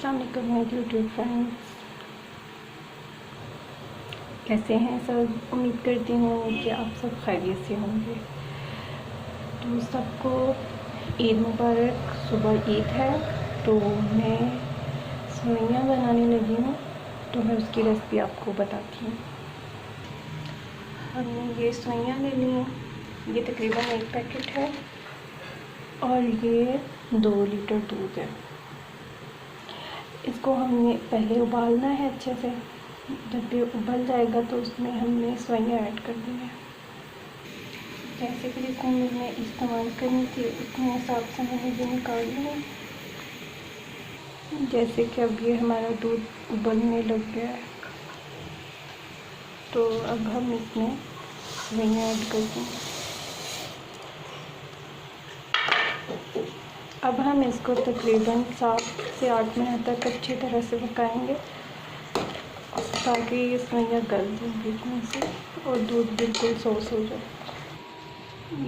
अस्सलाम वालेकुम my YouTube friends, कैसे हैं सब। उम्मीद करती हूँ कि आप सब खैरियत से होंगे। तो सबको ईद मुबारक। सुबह ईद है तो मैं सवैयाँ बनाने लगी हूँ, तो मैं उसकी रेसिपी आपको बताती हूँ। हमने ये सवैयाँ ले ली हैं, ये तकरीबन 1 पैकेट है और ये 2 लीटर दूध है। इसको हमने पहले उबालना है अच्छे से। जब ये उबल जाएगा तो उसमें हमने सवैयाँ ऐड कर दी है। जैसे कि जिसको मैंने इस्तेमाल करनी थी उतने हिसाब से मैंने ये निकाल लिया। जैसे कि अब ये हमारा दूध उबलने लग गया है, तो अब हम इसमें सवैयाँ ऐड कर देंगे। अब हम इसको तकरीबन 7 से 8 मिनट तक अच्छी तरह से पकाएंगे ताकि ये सवैयाँ गल जाए बीच में से और दूध बिल्कुल सॉस हो जाए।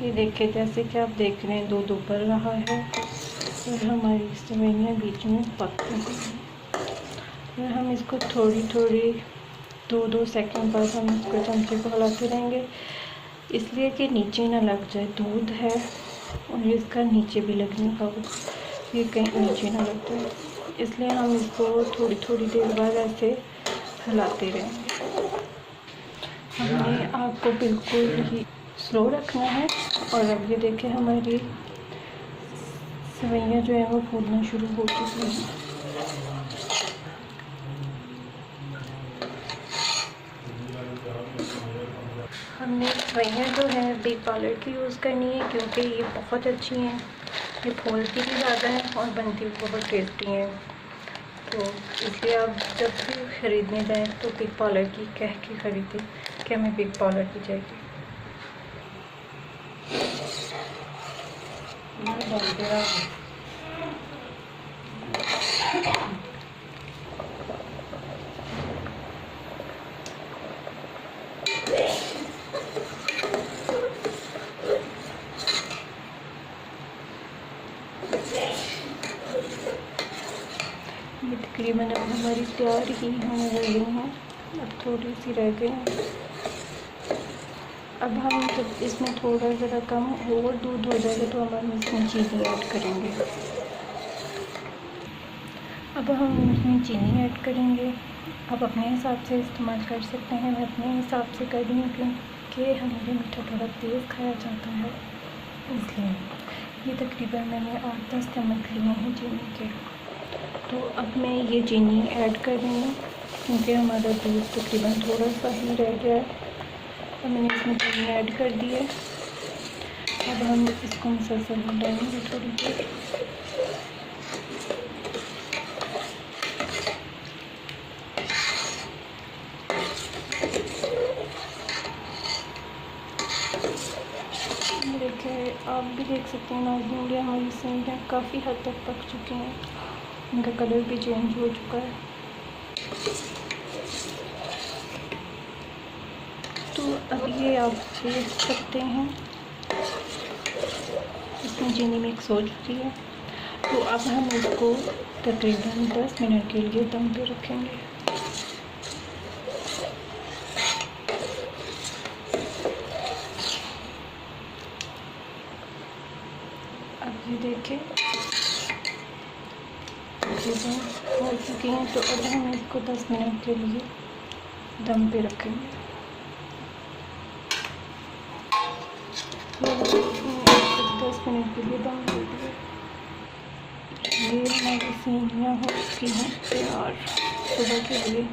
ये देखिए, जैसे कि आप देख रहे हैं दूध उबल रहा है और हमारी सवैयाँ बीच में पक रही हैं। और हम इसको थोड़ी थोड़ी 2-2 सेकंड बाद हम इसको चमचे को हिलाते रहेंगे, इसलिए कि नीचे ना लग जाए। दूध है और इसका नीचे भी लगने का, ये कहीं नीचे ना लग जाए, इसलिए हम इसको थोड़ी थोड़ी देर बाद ऐसे हिलाते रहेंगे। हमने आग को बिल्कुल ही स्लो रखना है। और अब ये देखें, हमारी सवैयाँ जो है वो फूलना शुरू हो चुकी हैं। हमने सवैयाँ जो है बिग पाउडर की यूज़ करनी है, क्योंकि ये बहुत अच्छी हैं। ये फूलती भी ज़्यादा है और बनती भी बहुत टेस्टी हैं। तो इसलिए आप जब भी ख़रीदने जाएं तो बिग पाउडर की कह के ख़रीदें कि हमें बिग पाउडर की चाहिए। ये तकरीबन अब हमारी तैयार ही होने वाली हैं, अब थोड़ी सी रह गई हैं। अब हम जब इसमें थोड़ा ज़रा कम और दूध हो जाएगा तो हम इसमें चीनी ऐड करेंगे। अब हम इसमें चीनी ऐड करेंगे। आप अपने हिसाब से इस्तेमाल कर सकते हैं, मैं अपने हिसाब से कर रही हूँ क्योंकि हमारे मीठा थोड़ा तेज़ खाया जाता है, इसलिए ये तकरीबन मैंने 8-10 चम्मच लिए हैं चीनी के। तो अब मैं ये चीनी ऐड कर रही हूँ क्योंकि हमारा दूध तकरीबन थोड़ा सा ही रह गया है। अब मैंने इसमें चीनी ऐड कर दी है। अब हम इसको मुसलसल मिलाएंगे थोड़ी देर। देखिए, आप भी देख सकते हैं नाज़रीन, ये हमारी सवैयाँ काफ़ी हद तक पक चुकी हैं, इनका कलर भी चेंज हो चुका है। तो अब ये आप देख सकते हैं इसमें चीनी मिक्स हो चुकी है। तो अब हम इसको तकरीबन 10 मिनट के लिए दम पे रखेंगे। अब ये देखें चीज़ें हो चुकी हैं, तो अब हम इसको 10 मिनट के लिए दम पे रखेंगे। 10 मिनट के लिए दम दे दिए। ये हमारी सवैयाँ हो चुकी हैं तैयार सुबह के लिए।